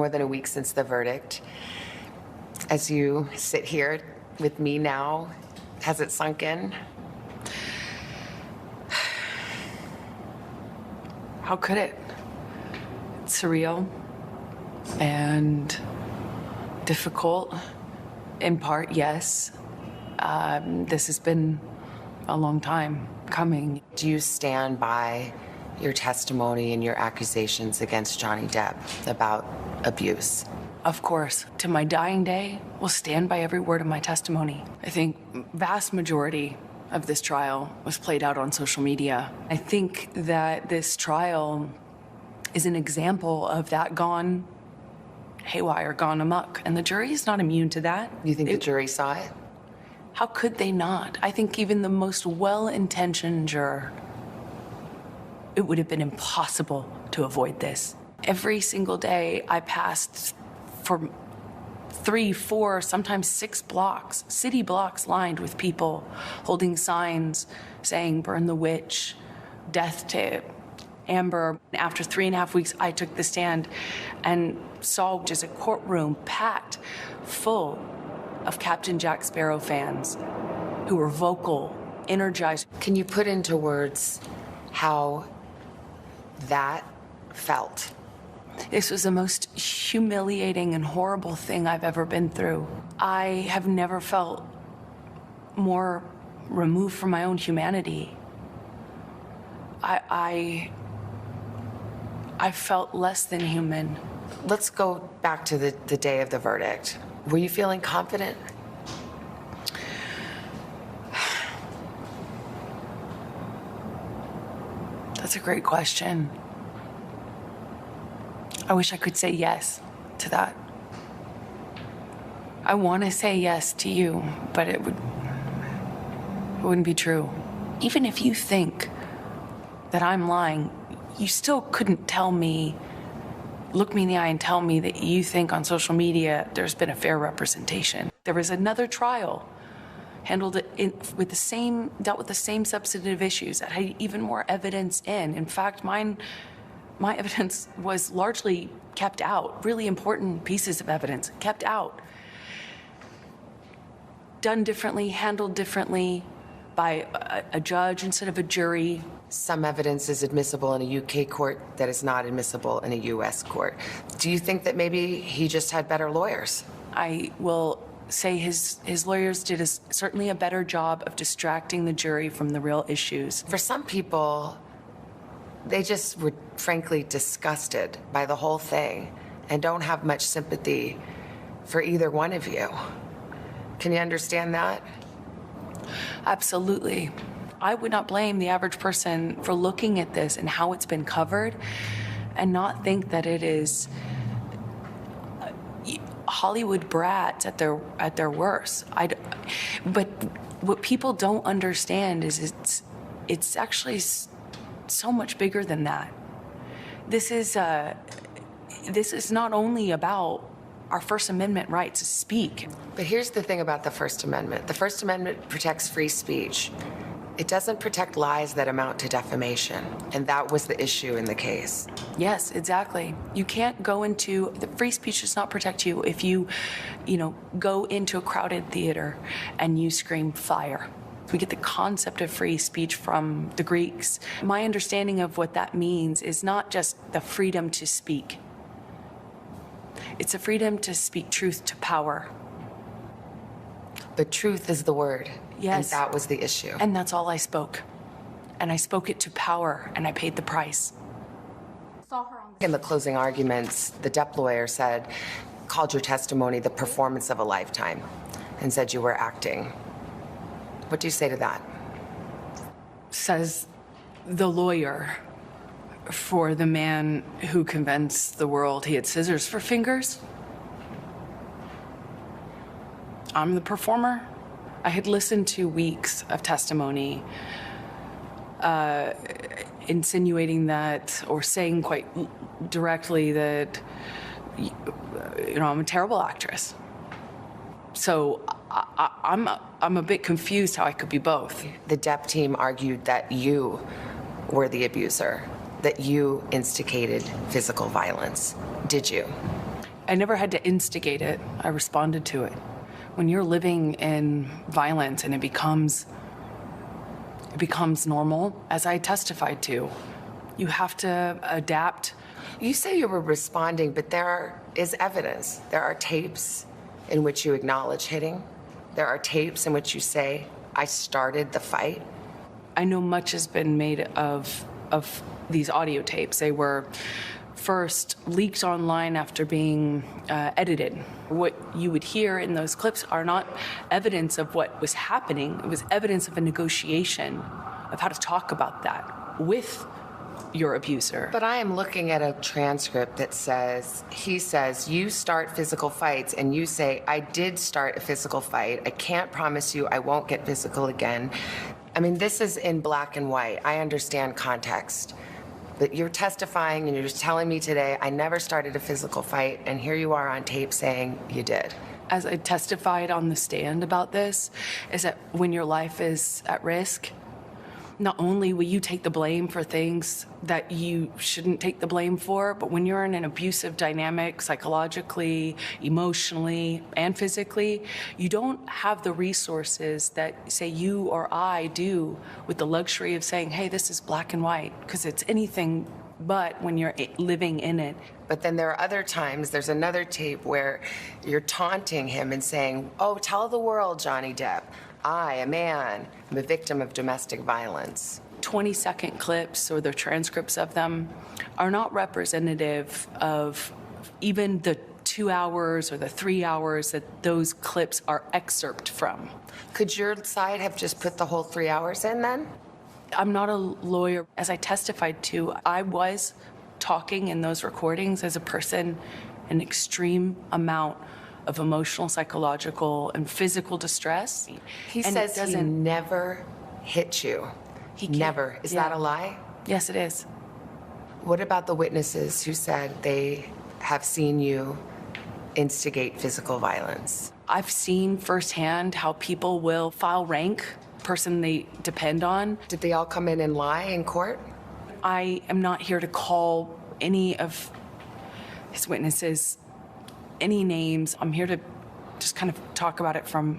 More than a week since the verdict. As you sit here with me now, has it sunk in? How could it? It's surreal and difficult. In part, yes. This has been a long time coming. Do you stand by your testimony and your accusations against Johnny Depp about abuse? Of course. To my dying day, will stand by every word of my testimony. I think vast majority of this trial was played out on social media. I think that this trial is an example of that gone haywire, gone amok, and the jury is not immune to that. You think the jury saw it? How could they not? I think even the most well-intentioned juror, it would have been impossible to avoid this. Every single day I passed for 3, 4, sometimes 6 blocks, city blocks lined with people holding signs saying, "Burn the witch," "Death to Amber." After 3.5 weeks, I took the stand and saw just a courtroom packed full of Captain Jack Sparrow fans who were vocal, energized. Can you put into words how that felt? This was the most humiliating and horrible thing I've ever been through. I have never felt more removed from my own humanity. I felt less than human. Let's go back to the day of the verdict. Were you feeling confident? That's a great question. I wish I could say yes to that. I want to say yes to you, but it wouldn't be true. Even if you think that I'm lying, you still couldn't look me in the eye and tell me that you think on social media there's been a fair representation. There was another trial dealt with the same substantive issues that had even more evidence in. In fact, my evidence was largely kept out, really important pieces of evidence kept out. Done differently, handled differently by a judge instead of a jury. Some evidence is admissible in a UK court that is not admissible in a US court. Do you think that maybe he just had better lawyers? I will say his lawyers did certainly a better job of distracting the jury from the real issues. For some people, they just were frankly disgusted by the whole thing and don't have much sympathy for either one of you. Can you understand that? Absolutely. I would not blame the average person for looking at this and how it's been covered and not think that it is Hollywood brats at their worst. But what people don't understand is it's actually so much bigger than that. This is not only about our First Amendment right to speak. But here's the thing about the First Amendment. The First Amendment protects free speech. It doesn't protect lies that amount to defamation, and that was the issue in the case. Yes, exactly. You can't go into, the free speech does not protect you if you go into a crowded theater and you scream fire. We get the concept of free speech from the Greeks. My understanding of what that means is not just the freedom to speak. It's a freedom to speak truth to power. But truth is the word. Yes. And that was the issue. And that's all I spoke. And I spoke it to power, and I paid the price. In the closing arguments, the Depp lawyer called your testimony the performance of a lifetime and said you were acting. What do you say to that? Says the lawyer for the man who convinced the world he had scissors for fingers. I'm the performer. I had listened to weeks of testimony insinuating that, or saying quite directly that, I'm a terrible actress. So I'm a bit confused how I could be both. The Depp team argued that you were the abuser, that you instigated physical violence. Did you? I never had to instigate it. I responded to it. When you're living in violence and it becomes normal, as I testified to, you have to adapt. You say you were responding, but there is evidence. There are tapes in which you acknowledge hitting. There are tapes in which you say, I started the fight. I know much has been made of these audio tapes. They were first leaked online after being edited. What you would hear in those clips are not evidence of what was happening. It was evidence of a negotiation of how to talk about that with your abuser. But I am looking at a transcript that says, he says, you start physical fights, and you say, I did start a physical fight. I can't promise you I won't get physical again. I mean, this is in black and white. I understand context. But you're testifying and you're just telling me today, I never started a physical fight, and here you are on tape saying you did. As I testified on the stand about this, is that when your life is at risk, not only will you take the blame for things that you shouldn't take the blame for, but when you're in an abusive dynamic, psychologically, emotionally, and physically, you don't have the resources that, say, you or I do with the luxury of saying, hey, this is black and white, because it's anything but when you're living in it. But then there are other times, there's another tape where you're taunting him and saying, oh, tell the world, Johnny Depp, I, a man, am a victim of domestic violence. 20-second clips or the transcripts of them are not representative of even the 2 hours or the 3 hours that those clips are excerpt from. Could your side have just put the whole 3 hours in then? I'm not a lawyer. As I testified to, I was talking in those recordings as a person in extreme amount of emotional, psychological, and physical distress. He says he never hit you. He can't. Never. Is that a lie? Yes, it is. What about the witnesses who said they have seen you instigate physical violence? I've seen firsthand how people will file rank person they depend on. Did they all come in and lie in court? I am not here to call any of his witnesses any names. I'm here to just kind of talk about it from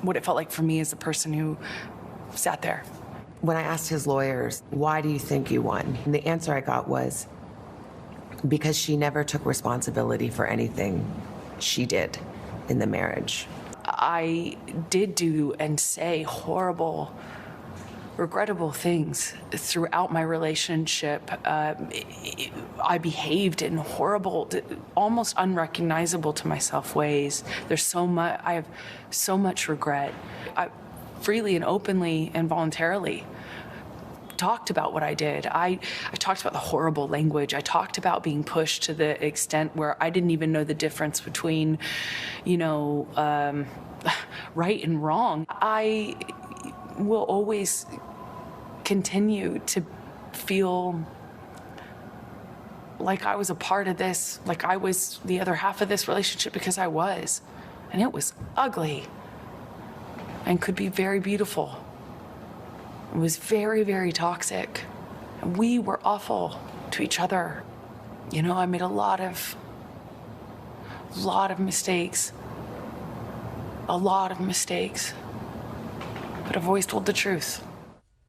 what it felt like for me as the person who sat there. When I asked his lawyers, why do you think you won? And the answer I got was, because she never took responsibility for anything she did in the marriage. I did do and say horrible, regrettable things throughout my relationship. I behaved in horrible, almost unrecognizable to myself ways. I have so much regret. I freely and openly and voluntarily talked about what I did. I talked about the horrible language. I talked about being pushed to the extent where I didn't even know the difference between, right and wrong. I will always continue to feel like I was a part of this, like I was the other half of this relationship, because I was. And it was ugly and could be very beautiful. It was very, very toxic. And we were awful to each other. I made a lot of mistakes. A lot of mistakes. But I've always told the truth.